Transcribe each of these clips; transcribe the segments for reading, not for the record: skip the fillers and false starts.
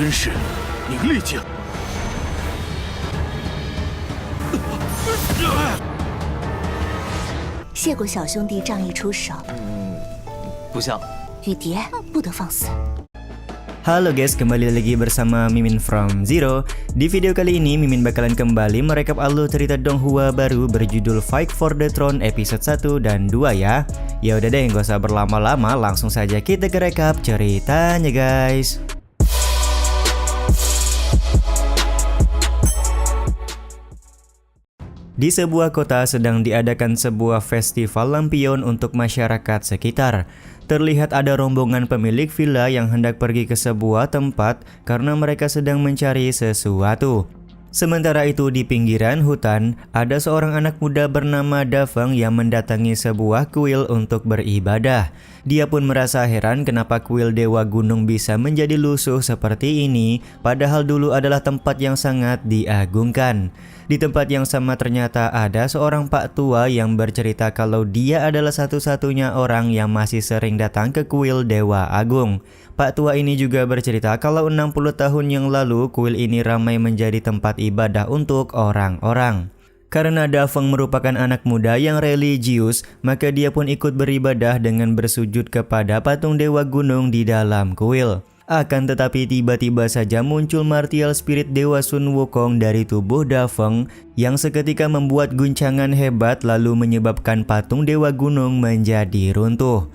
根是宁厉境。谢过小兄弟仗义出手，不像。雨蝶不得放肆。 Halo guys, kembali lagi bersama Mimin from Zero. Di video kali ini Mimin bakalan kembali merekap alur cerita Donghua baru berjudul Fight for the Throne episode 1 dan 2 ya. Ya udah deh, gak usah berlama-lama, langsung saja kita ke rekap ceritanya guys. Di sebuah kota sedang diadakan sebuah festival lampion untuk masyarakat sekitar. Terlihat ada rombongan pemilik villa yang hendak pergi ke sebuah tempat karena mereka sedang mencari sesuatu. Sementara itu di pinggiran hutan, ada seorang anak muda bernama Dafeng yang mendatangi sebuah kuil untuk beribadah. Dia pun merasa heran kenapa kuil Dewa Gunung bisa menjadi lusuh seperti ini, padahal dulu adalah tempat yang sangat diagungkan. Di tempat yang sama ternyata ada seorang pak tua yang bercerita kalau dia adalah satu-satunya orang yang masih sering datang ke kuil Dewa Agung. Pak tua ini juga bercerita kalau 60 tahun yang lalu kuil ini ramai menjadi tempat ibadah untuk orang-orang. Karena Dafeng merupakan anak muda yang religius, maka dia pun ikut beribadah dengan bersujud kepada patung Dewa Gunung di dalam kuil. Akan tetapi tiba-tiba saja muncul martial spirit Dewa Sun Wukong dari tubuh Dafeng yang seketika membuat guncangan hebat lalu menyebabkan patung Dewa Gunung menjadi runtuh.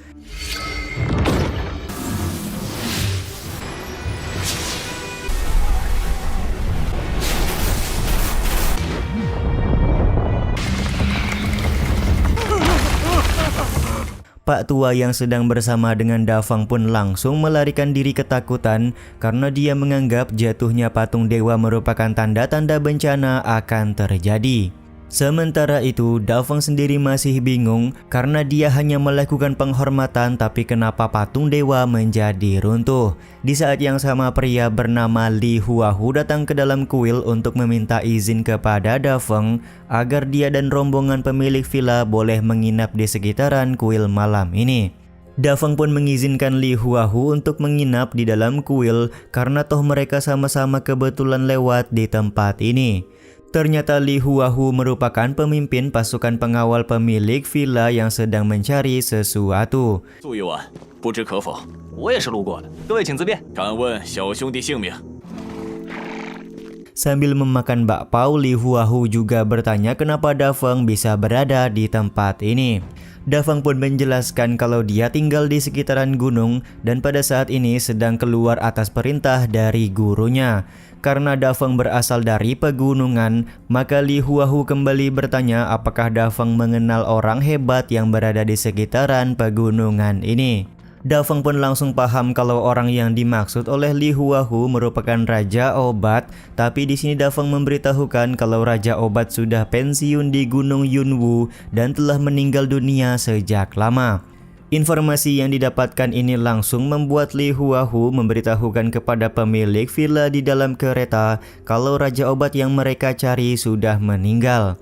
Pak tua yang sedang bersama dengan Dafeng pun langsung melarikan diri ketakutan karena dia menganggap jatuhnya patung dewa merupakan tanda-tanda bencana akan terjadi. Sementara itu, Dafeng sendiri masih bingung karena dia hanya melakukan penghormatan tapi kenapa patung dewa menjadi runtuh. Di saat yang sama pria bernama Li Huahu datang ke dalam kuil untuk meminta izin kepada Dafeng agar dia dan rombongan pemilik villa boleh menginap di sekitaran kuil malam ini. Dafeng pun mengizinkan Li Huahu untuk menginap di dalam kuil karena toh mereka sama-sama kebetulan lewat di tempat ini. Ternyata Li Huahu merupakan pemimpin pasukan pengawal pemilik villa yang sedang mencari sesuatu. Sambil memakan bakpao, Li Huahu juga bertanya kenapa Dafeng bisa berada di tempat ini. Dafeng pun menjelaskan kalau dia tinggal di sekitaran gunung dan pada saat ini sedang keluar atas perintah dari gurunya. Karena Dafeng berasal dari pegunungan, maka Li Huahu kembali bertanya apakah Dafeng mengenal orang hebat yang berada di sekitaran pegunungan ini. Dafeng pun langsung paham kalau orang yang dimaksud oleh Li Huahu merupakan Raja Obat, tapi di sini Dafeng memberitahukan kalau Raja Obat sudah pensiun di Gunung Yunwu dan telah meninggal dunia sejak lama. Informasi yang didapatkan ini langsung membuat Li Huahu memberitahukan kepada pemilik villa di dalam kereta kalau Raja Obat yang mereka cari sudah meninggal.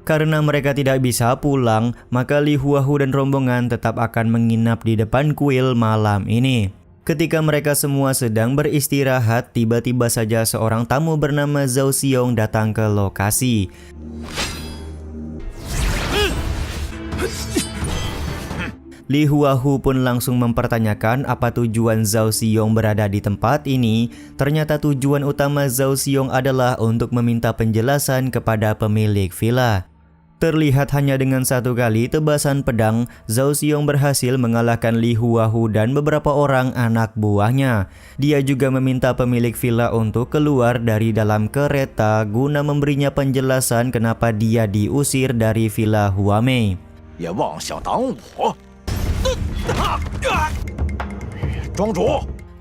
Karena mereka tidak bisa pulang, maka Li Huahu dan rombongan tetap akan menginap di depan kuil malam ini. Ketika mereka semua sedang beristirahat, tiba-tiba saja seorang tamu bernama Zhao Xiong datang ke lokasi. Li Huahu pun langsung mempertanyakan apa tujuan Zhao Xiong berada di tempat ini. Ternyata tujuan utama Zhao Xiong adalah untuk meminta penjelasan kepada pemilik villa. Terlihat hanya dengan satu kali tebasan pedang, Zhao Xiong berhasil mengalahkan Li Huahu dan beberapa orang anak buahnya. Dia juga meminta pemilik villa untuk keluar dari dalam kereta guna memberinya penjelasan kenapa dia diusir dari villa Huamei.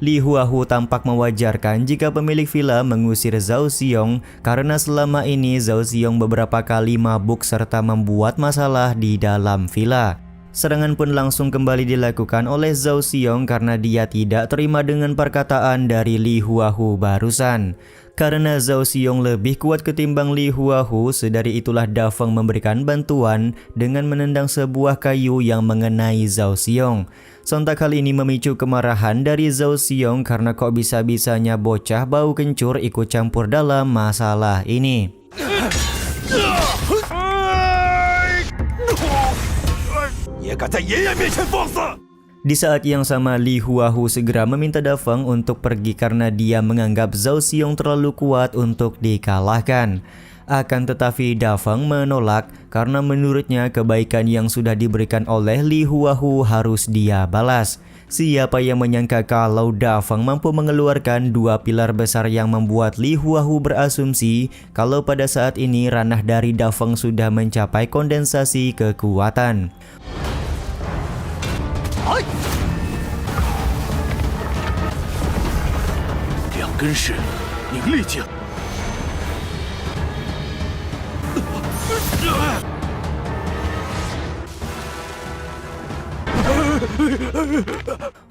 Li Huahu tampak mewajarkan jika pemilik villa mengusir Zhao Xiong karena selama ini Zhao Xiong beberapa kali mabuk serta membuat masalah di dalam villa. Serangan pun langsung kembali dilakukan oleh Zhao Xiong karena dia tidak terima dengan perkataan dari Li Huahu barusan. Karena Zhao Xiong lebih kuat ketimbang Li Huahu, sedari itulah Da Feng memberikan bantuan dengan menendang sebuah kayu yang mengenai Zhao Xiong. Sontak hal ini memicu kemarahan dari Zhao Xiong karena kok bisa-bisanya bocah bau kencur ikut campur dalam masalah ini. Di saat yang sama, Li Huahu segera meminta Da Feng untuk pergi karena dia menganggap Zhao Xiong terlalu kuat untuk dikalahkan. Akan tetapi Da Feng menolak karena menurutnya kebaikan yang sudah diberikan oleh Li Huahu harus dia balas. Siapa yang menyangka kalau Da Feng mampu mengeluarkan dua pilar besar yang membuat Li Huahu berasumsi kalau pada saat ini ranah dari Da Feng sudah mencapai kondensasi kekuatan. 两根是凝力镜。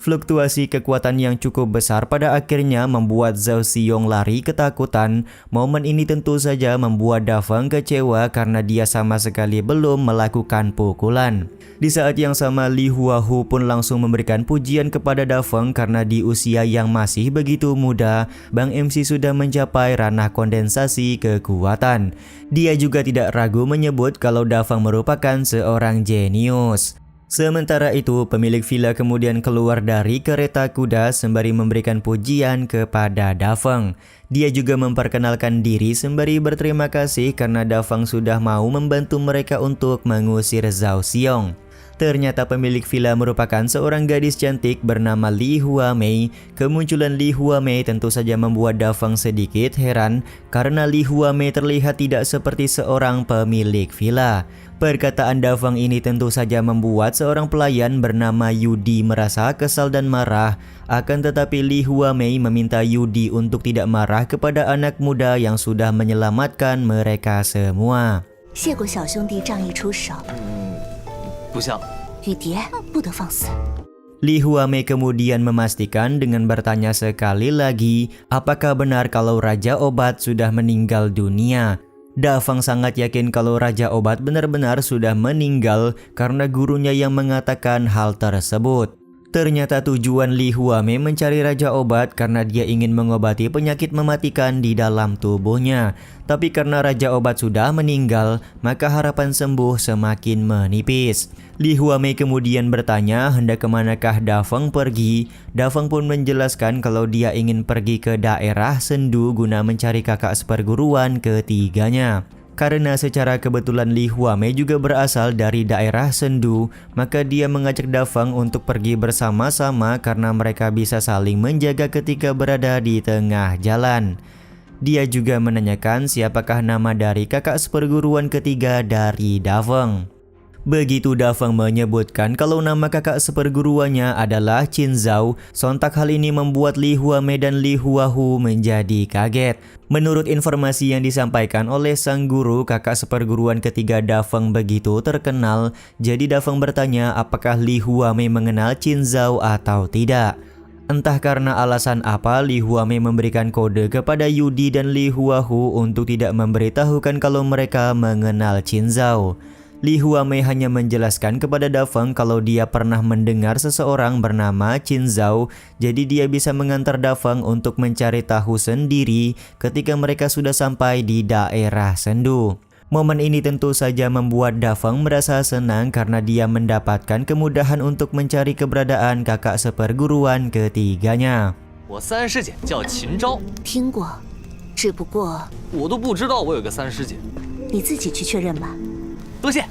Fluktuasi kekuatan yang cukup besar pada akhirnya membuat Zhao Xiong lari ketakutan. Momen ini tentu saja membuat Da Feng kecewa karena dia sama sekali belum melakukan pukulan. Di saat yang sama, Li Huahu pun langsung memberikan pujian kepada Da Feng karena di usia yang masih begitu muda, Bang MC sudah mencapai ranah kondensasi kekuatan. Dia juga tidak ragu menyebut kalau Da Feng merupakan seorang jenius. Sementara itu, pemilik villa kemudian keluar dari kereta kuda sembari memberikan pujian kepada Da Feng. Dia juga memperkenalkan diri sembari berterima kasih karena Da Feng sudah mau membantu mereka untuk mengusir Zhao Xiong. Ternyata pemilik villa merupakan seorang gadis cantik bernama Li Huamei. Kemunculan Li Huamei tentu saja membuat Da Feng sedikit heran karena Li Huamei terlihat tidak seperti seorang pemilik villa. Perkataan Da Feng ini tentu saja membuat seorang pelayan bernama Yudi merasa kesal dan marah. Akan tetapi Li Huamei meminta Yudi untuk tidak marah kepada anak muda yang sudah menyelamatkan mereka semua. 谢过小兄弟仗义出手， 不像。 雨蝶不得放肆。 Li Huamei kemudian memastikan dengan bertanya sekali lagi, apakah benar kalau Raja Obat sudah meninggal dunia? Da Feng sangat yakin kalau Raja Obat benar-benar sudah meninggal karena gurunya yang mengatakan hal tersebut. Ternyata tujuan Li Huamei mencari Raja Obat karena dia ingin mengobati penyakit mematikan di dalam tubuhnya. Tapi karena Raja Obat sudah meninggal, maka harapan sembuh semakin menipis. Li Huamei kemudian bertanya hendak kemanakah Da Feng pergi. Da Feng pun menjelaskan kalau dia ingin pergi ke daerah Sendu guna mencari kakak seperguruan ketiganya. Karena secara kebetulan Li Huamei juga berasal dari daerah Sendu, maka dia mengajak Da Feng untuk pergi bersama-sama karena mereka bisa saling menjaga ketika berada di tengah jalan. Dia juga menanyakan siapakah nama dari kakak seperguruan ketiga dari Da Feng. Begitu Da Feng menyebutkan kalau nama kakak seperguruannya adalah Qin Zhao, sontak hal ini membuat Li Huamei dan Li Huahu menjadi kaget. Menurut informasi yang disampaikan oleh sang guru, kakak seperguruan ketiga Da Feng begitu terkenal, jadi Da Feng bertanya apakah Li Huamei mengenal Qin Zhao atau tidak. Entah karena alasan apa, Li Huamei memberikan kode kepada Yudi dan Li Huahu untuk tidak memberitahukan kalau mereka mengenal Qin Zhao. Li Huamei hanya menjelaskan kepada Da Feng kalau dia pernah mendengar seseorang bernama Qin Zhao, jadi dia bisa mengantar Da Feng untuk mencari tahu sendiri ketika mereka sudah sampai di daerah Sendu. Momen ini tentu saja membuat Da Feng merasa senang karena dia mendapatkan kemudahan untuk mencari keberadaan kakak seperguruan ketiganya. 我三师姐叫秦昭， 听过，只不过 我都不知道我有个三师姐。 你自己去确认吧。 多谢。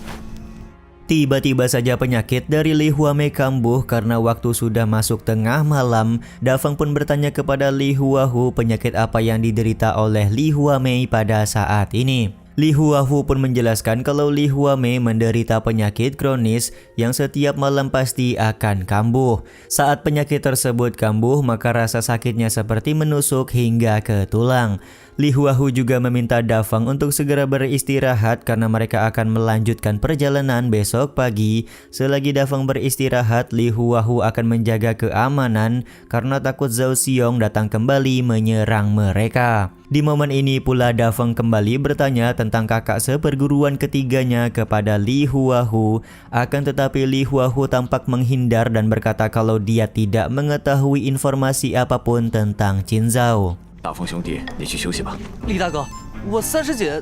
Tiba-tiba saja penyakit dari Li Huamei kambuh karena waktu sudah masuk tengah malam. Da Feng pun bertanya kepada Li Huahu penyakit apa yang diderita oleh Li Huamei pada saat ini. Li Huahu pun menjelaskan kalau Li Huamei menderita penyakit kronis yang setiap malam pasti akan kambuh. Saat penyakit tersebut kambuh, maka rasa sakitnya seperti menusuk hingga ke tulang. Li Huahu juga meminta Dafeng untuk segera beristirahat karena mereka akan melanjutkan perjalanan besok pagi. Selagi Dafeng beristirahat, Li Huahu akan menjaga keamanan karena takut Zhao Xiong datang kembali menyerang mereka. Di momen ini pula Dafeng kembali bertanya tentang kakak seperguruan ketiganya kepada Li Huahu. Akan tetapi Li Huahu tampak menghindar dan berkata kalau dia tidak mengetahui informasi apapun tentang Qin Zhao. 大风兄弟，你去休息吧。 李大哥，我30姐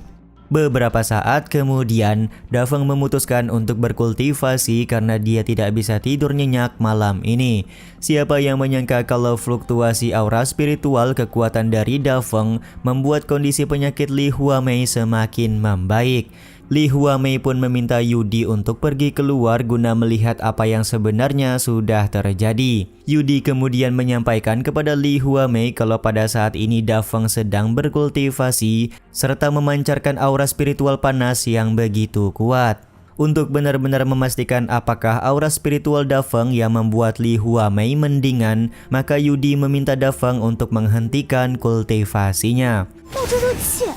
Beberapa saat kemudian, Dafeng memutuskan untuk berkultivasi karena dia tidak bisa tidur nyenyak malam ini. Siapa yang menyangka kalau fluktuasi aura spiritual kekuatan dari Dafeng membuat kondisi penyakit Li Huamei semakin membaik. Li Huamei pun meminta Yudi untuk pergi keluar guna melihat apa yang sebenarnya sudah terjadi. Yudi kemudian menyampaikan kepada Li Huamei kalau pada saat ini Dafeng sedang berkultivasi serta memancarkan aura spiritual panas yang begitu kuat. Untuk benar-benar memastikan apakah aura spiritual Dafeng yang membuat Li Huamei mendingan, maka Yudi meminta Dafeng untuk menghentikan kultivasinya. 冒着热气，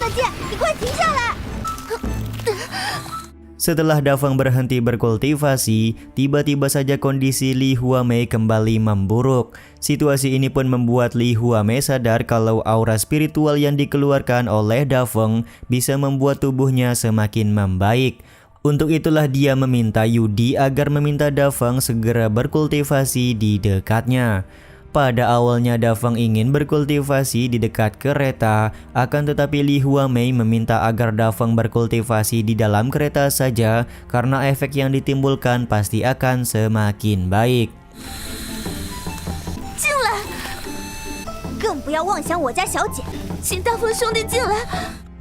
大姐，你快停下来！ Setelah Dafeng berhenti berkultivasi, tiba-tiba saja kondisi Li Huamei kembali memburuk. Situasi ini pun membuat Li Huamei sadar kalau aura spiritual yang dikeluarkan oleh Dafeng bisa membuat tubuhnya semakin membaik. Untuk itulah dia meminta Yudi agar meminta Dafeng segera berkultivasi di dekatnya. Pada awalnya Dafeng ingin berkultivasi di dekat kereta, akan tetapi Li Huamei meminta agar Dafeng berkultivasi di dalam kereta saja karena efek yang ditimbulkan pasti akan semakin baik. 进来，更不要妄想我家小姐，请大风兄弟进来。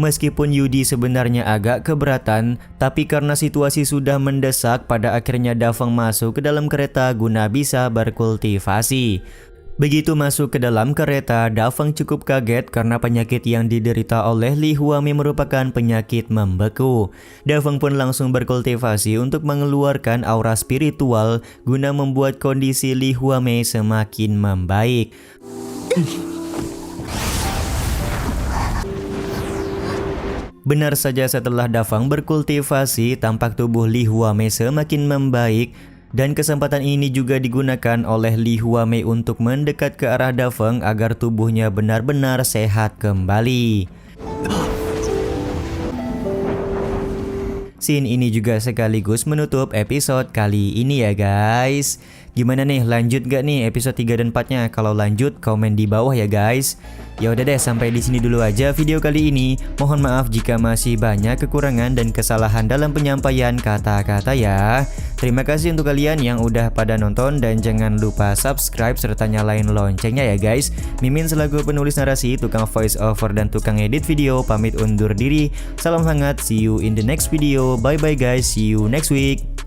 Meskipun Yudi sebenarnya agak keberatan, tapi karena situasi sudah mendesak, pada akhirnya Dafeng masuk ke dalam kereta guna bisa berkultivasi. Begitu masuk ke dalam kereta, Dafeng cukup kaget karena penyakit yang diderita oleh Li Huamei merupakan penyakit membeku. Dafeng pun langsung berkultivasi untuk mengeluarkan aura spiritual guna membuat kondisi Li Huamei semakin membaik. Benar saja setelah Dafeng berkultivasi, tampak tubuh Li Huamei semakin membaik. Dan kesempatan ini juga digunakan oleh Li Huamei untuk mendekat ke arah Dafeng agar tubuhnya benar-benar sehat kembali. Scene ini juga sekaligus menutup episode kali ini ya guys. Gimana nih, lanjut gak nih episode 3 dan 4-nya? Kalau lanjut, komen di bawah ya guys. Ya udah deh, sampai di sini dulu aja video kali ini. Mohon maaf jika masih banyak kekurangan dan kesalahan dalam penyampaian kata-kata ya. Terima kasih untuk kalian yang udah pada nonton dan jangan lupa subscribe serta nyalain loncengnya ya guys. Mimin selaku penulis narasi, tukang voice over dan tukang edit video pamit undur diri. Salam hangat, see you in the next video. Bye bye guys, see you next week.